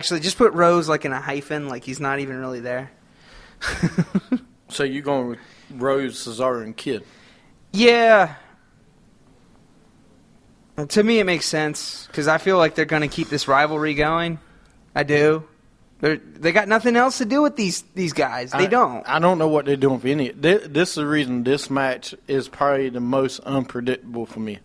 Actually, just put Rose like in a hyphen, like he's not even really there. So you going with Rose, Cesaro, and Kid? Yeah. To me, it makes sense because I feel like they're going to keep this rivalry going. I do. They got nothing else to do with these guys. They don't. I don't know what they're doing for any. This is the reason this match is probably the most unpredictable for me.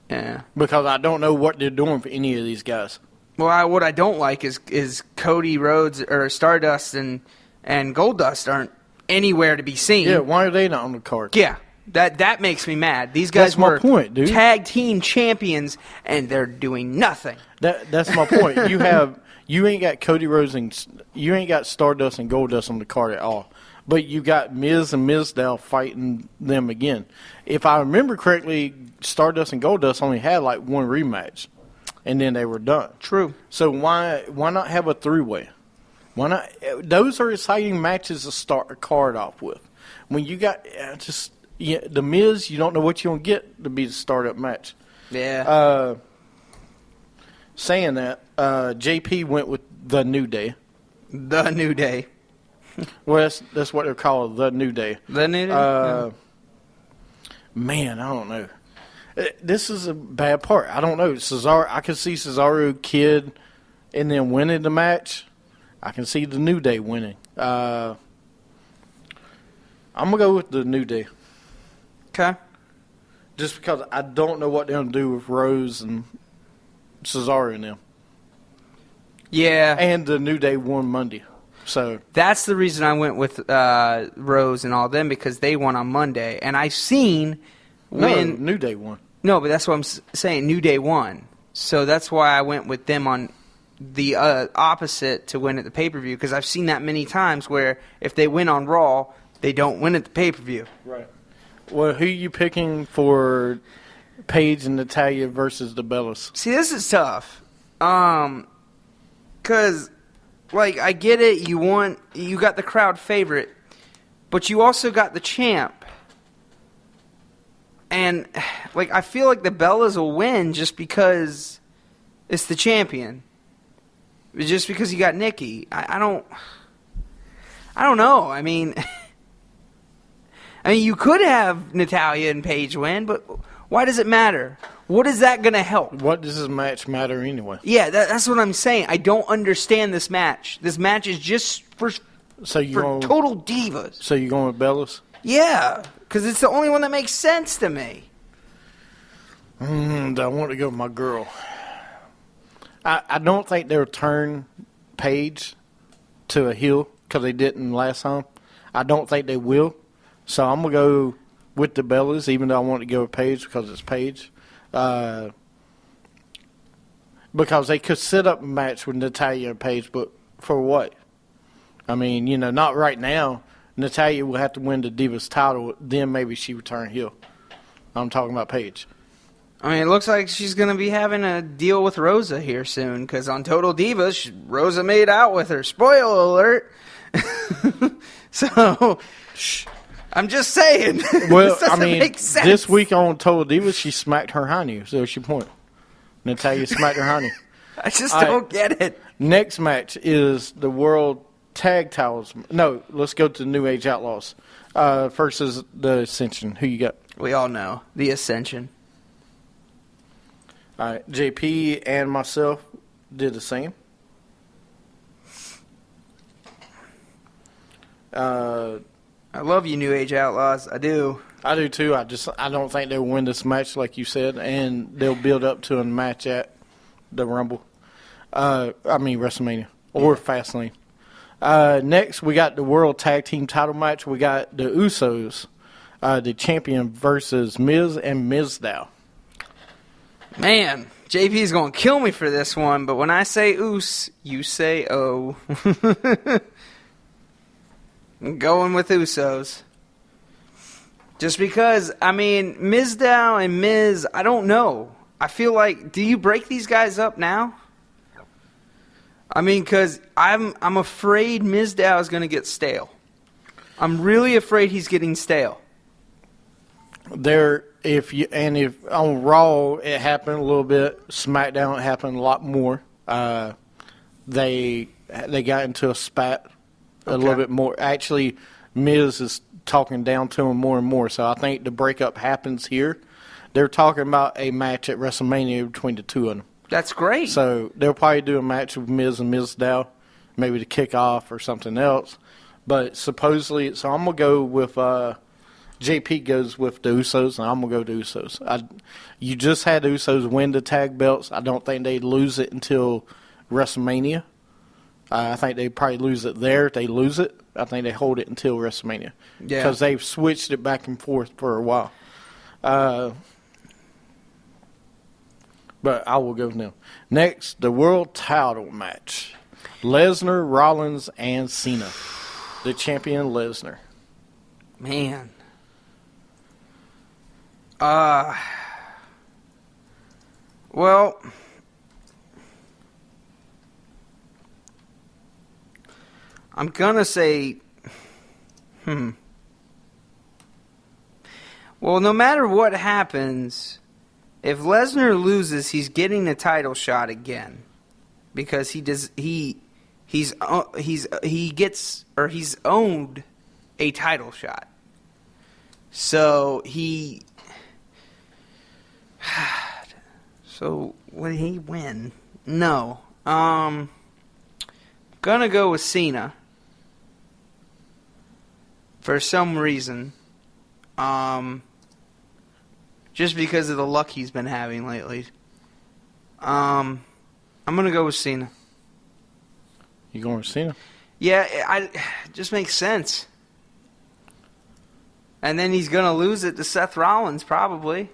Yeah. Because I don't know what they're doing for any of these guys. Well, what I don't like is Cody Rhodes or Stardust and Goldust aren't anywhere to be seen. Yeah, why are they not on the card? Yeah. That makes me mad. These guys That's my were point, dude. tag team champions, and they're doing nothing. That's my point. You ain't got Cody Rhodes and you ain't got Stardust and Goldust on the card at all. But you got Miz and Mizdow fighting them again. If I remember correctly, Stardust and Goldust only had like one rematch, and then they were done. True. So why not have a three-way? Why not? Those are exciting matches to start a card off with. When you got the Miz, you don't know what you're going to get to be the startup match. Yeah. Saying that, JP went with the New Day. The New Day. Well, that's what they're called, the New Day. The New Day? Man, I don't know. This is a bad part. I don't know. Cesaro, I can see Cesaro, Kid, and then winning the match. I can see the New Day winning. I'm going to go with the New Day. Okay. Just because I don't know what they're going to do with Rose and Cesaro and them. Yeah. And the New Day won Monday. So that's the reason I went with Rose and all them, because they won on Monday. And I've seen when... No, New Day won. No, but that's what I'm saying. New Day won. So that's why I went with them on the opposite to win at the pay-per-view, because I've seen that many times where if they win on Raw, they don't win at the pay-per-view. Right. Well, who are you picking for Paige and Natalya versus the Bellas? See, this is tough. Because, like, I get it. You got the crowd favorite, but you also got the champ. And, like, I feel like the Bellas will win just because it's the champion. Just because you got Nikki. I don't know. I mean, you could have Natalya and Paige win, but why does it matter? What is that going to help? What does this match matter anyway? Yeah, that's what I'm saying. I don't understand this match. This match is just for total divas. So you're going with Bellas? Yeah, because it's the only one that makes sense to me. I want to go with my girl. I don't think they'll turn Paige to a heel because they didn't last time. I don't think they will. So I'm going to go with the Bellas, even though I want to go with Paige because it's Paige. Because they could set up a match with Natalya and Paige, but for what? I mean, not right now. Natalya will have to win the Divas title, then maybe she would turn heel. I'm talking about Paige. I mean, it looks like she's going to be having a deal with Rosa here soon, because on Total Divas, Rosa made out with her. Spoiler alert. So, I'm just saying. Well, this make sense. This week on Total Divas, she smacked her hiney. So what's your point? Natalya smacked her hiney. I just don't get it. Next match is the World Tag Titles. No, let's go to the New Age Outlaws versus the Ascension. Who you got? We all know. The Ascension. All right, JP and myself did the same. I love you, New Age Outlaws. I do. I do too. I don't think they'll win this match, like you said, and they'll build up to a match at the Rumble. WrestleMania or Fastlane. Next, we got the World Tag Team Title match. We got the Usos, the champion versus Miz and Mizdow. Man, JP's going to kill me for this one, but when I say Us, you say Oh. I'm going with Usos. Just because, Mizdow and Miz, I don't know. I feel like, do you break these guys up now? Because I'm afraid Mizdow is going to get stale. I'm really afraid he's getting stale. If on Raw it happened a little bit, SmackDown it happened a lot more. they got into a spat a Okay. little bit more. Actually, Miz is talking down to him more and more. So I think the breakup happens here. They're talking about a match at WrestleMania between the two of them. That's great. So they'll probably do a match with Miz and Mizdow, maybe to kick off or something else. But supposedly, so I'm going to go with JP goes with the Usos, and I'm going to go with the Usos. You just had the Usos win the tag belts. I don't think they'd lose it until WrestleMania. I think they probably lose it there. If they lose it, I think they hold it until WrestleMania. Yeah. Because they've switched it back and forth for a while. But I will go with them. Next, the world title match. Lesnar, Rollins, and Cena. The champion Lesnar. Man. Well, I'm gonna say, Well, no matter what happens, if Lesnar loses, he's getting a title shot again, because he's owned a title shot. So so would he win? No. Gonna go with Cena for some reason. Just because of the luck he's been having lately. I'm gonna go with Cena. You going with Cena? Yeah, it just makes sense. And then he's gonna lose it to Seth Rollins probably,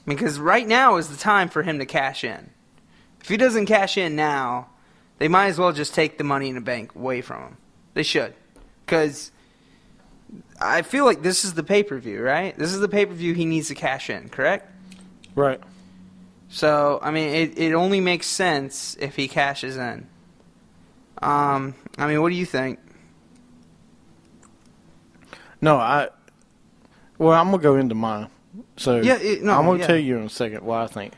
because right now is the time for him to cash in. If he doesn't cash in now, they might as well just take the Money in the Bank away from him. They should, because I feel like this is the pay-per-view, right? This is the pay-per-view he needs to cash in, correct? Right. So, I mean, it only makes sense if he cashes in. I mean, what do you think? No, I'm going to go into mine. So Yeah, I'm going to tell you in a second what I think.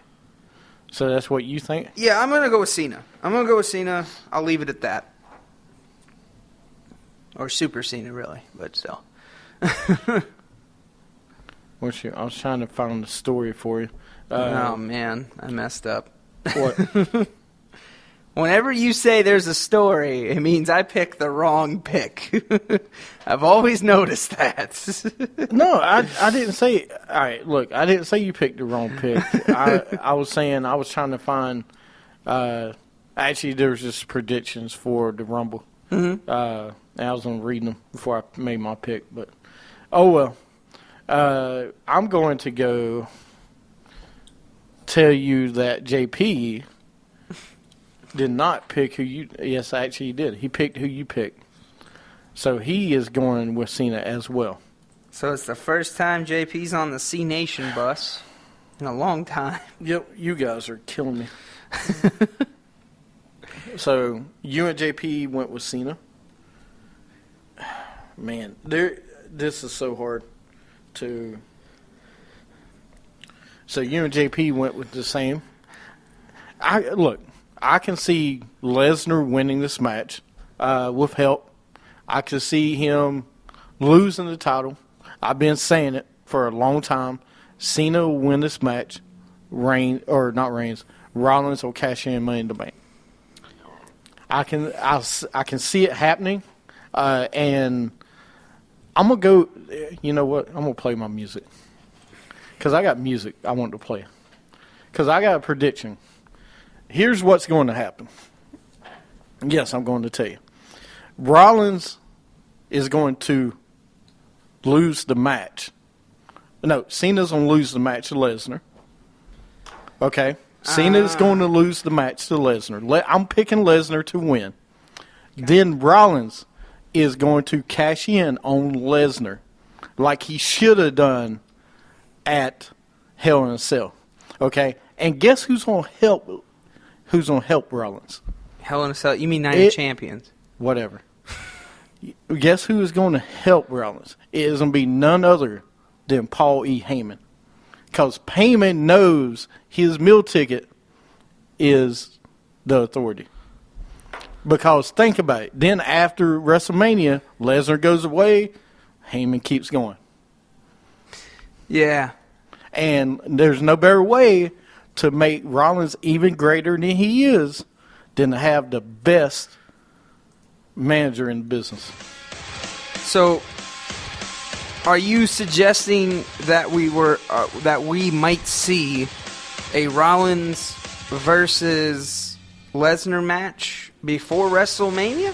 So that's what you think? Yeah, I'm going to go with Cena. I'll leave it at that. Or Super Cena, really, but still. I was trying to find the story for you. Oh, man, I messed up. What? Whenever you say there's a story, it means I picked the wrong pick. I've always noticed that. No, I didn't say. All right, look, I didn't say you picked the wrong pick. I was saying I was trying to find. Actually, there was just predictions for the Rumble. Mm-hmm. I was going to read them before I made my pick, but oh well. I'm going to go tell you that JP did not pick who you. Yes, actually, he did. He picked who you picked. So he is going with Cena as well. So it's the first time JP's on the C Nation bus in a long time. Yep, you guys are killing me. So you and JP went with Cena. Man, this is so hard to. So you and JP went with the same. I can see Lesnar winning this match with help. I can see him losing the title. I've been saying it for a long time. Cena will win this match. Rollins will cash in Money in the Bank. I can see it happening, and I'm gonna go. You know what? I'm gonna play my music because I got music I want to play. Because I got a prediction. Here's what's going to happen. Yes, I'm going to tell you. Rollins is going to lose the match. No, Cena's going to lose the match to Lesnar. Okay? Cena's going to lose the match to Lesnar. I'm picking Lesnar to win. Then Rollins is going to cash in on Lesnar like he should have done at Hell in a Cell. Okay? And guess who's going to help? Who's going to help Rollins? Hell in a Cell. You mean Night of Champions? Whatever. Guess who is going to help Rollins? It is going to be none other than Paul E. Heyman. Because Heyman knows his meal ticket is the Authority. Because think about it. Then after WrestleMania, Lesnar goes away, Heyman keeps going. Yeah. And there's no better way to make Rollins even greater than he is than to have the best manager in the business. So, are you suggesting that we might see a Rollins versus Lesnar match before WrestleMania?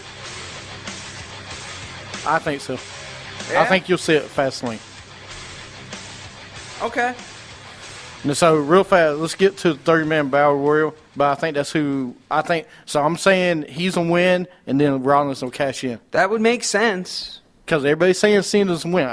I think so. Yeah? I think you'll see it at Fastlane. Okay. And so, real fast, let's get to the 30-man Battle Royal. But I think that's who I think. So I'm saying he's a win, and then Rollins will cash in. That would make sense. Because everybody's saying Cena's a win.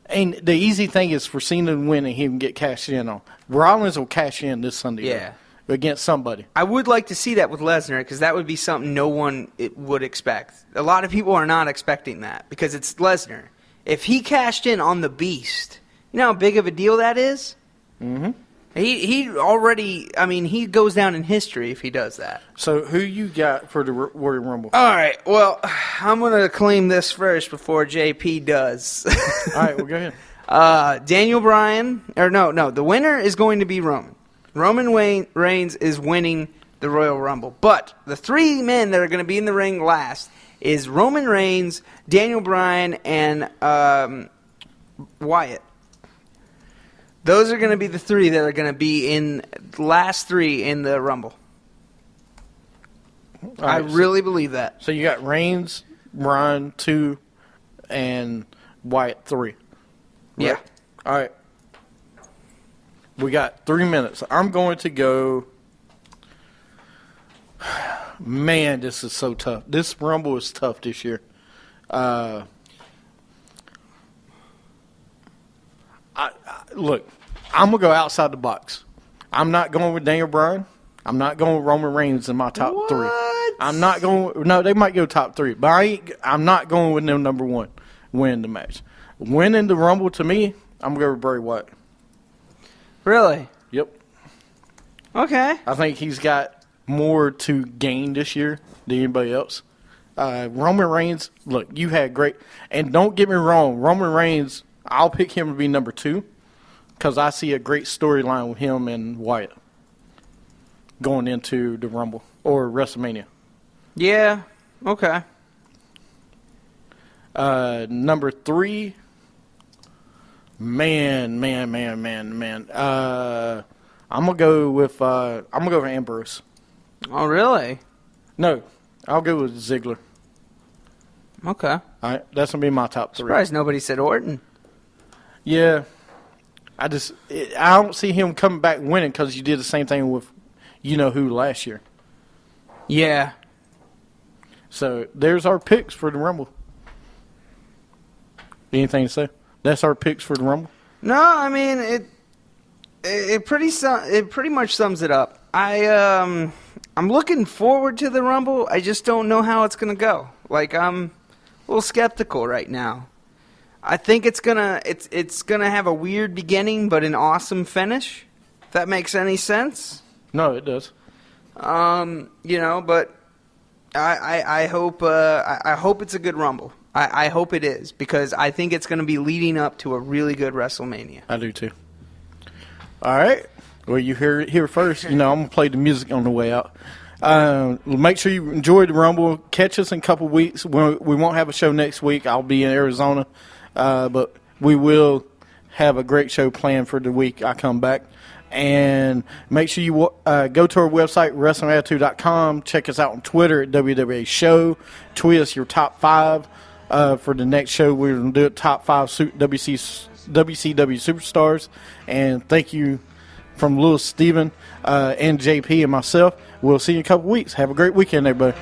And the easy thing is for Cena to win and he can get cashed in on. Rollins will cash in this Sunday. Yeah. Against somebody. I would like to see that with Lesnar because that would be something no one would expect. A lot of people are not expecting that because it's Lesnar. If he cashed in on the Beast, you know how big of a deal that is? Mm-hmm. He already, I mean, he goes down in history if he does that. So who you got for the Royal Rumble? All right, well, I'm going to claim this first before JP does. All right, well, go ahead. Daniel Bryan, or no, the winner is going to be Roman. Roman Reigns is winning the Royal Rumble. But the three men that are going to be in the ring last is Roman Reigns, Daniel Bryan, and Wyatt. Those are going to be the three that are going to be in the last three in the Rumble. Right, I really believe that. So you got Reigns, Bryan 2, and Wyatt 3. Right? Yeah. All right. We got 3 minutes. I'm going to go. Man, this is so tough. This Rumble is tough this year. Look, I'm going to go outside the box. I'm not going with Daniel Bryan. I'm not going with Roman Reigns in my top three. I'm not going. No, they might go top three, but I'm not going with them number one. Win the match. Winning the Rumble to me, I'm going to go with Bray Wyatt. Really? Yep. Okay. I think he's got more to gain this year than anybody else. Roman Reigns, look, you had great. And don't get me wrong, Roman Reigns, I'll pick him to be number 2 because I see a great storyline with him and Wyatt going into the Rumble or WrestleMania. Yeah. Okay. Number 3, man. I'm gonna go with Ambrose. Oh, really? No, I'll go with Ziggler. Okay. All right, that's gonna be my top 3. Surprised nobody said Orton. Yeah, I don't see him coming back winning because you did the same thing with you know who last year. Yeah. So there's our picks for the Rumble. Anything to say? That's our picks for the Rumble. No, I mean it pretty much sums it up. I'm looking forward to the Rumble. I just don't know how it's gonna go. Like I'm a little skeptical right now. I think it's gonna have a weird beginning but an awesome finish. If that makes any sense. No, it does. But I hope it's a good Rumble. I hope it is because I think it's going to be leading up to a really good WrestleMania. I do too. All right. Well, you hear it here first. I'm going to play the music on the way out. Make sure you enjoy the Rumble. Catch us in a couple weeks. We won't have a show next week. I'll be in Arizona. But we will have a great show planned for the week I come back. And make sure you go to our website, WrestlingAttitude.com. Check us out on Twitter at WWA Show. Tweet us your top 5 for the next show. We're going to do it top 5 WCW superstars. And thank you from Lewis, Steven, and JP and myself. We'll see you in a couple weeks. Have a great weekend, everybody.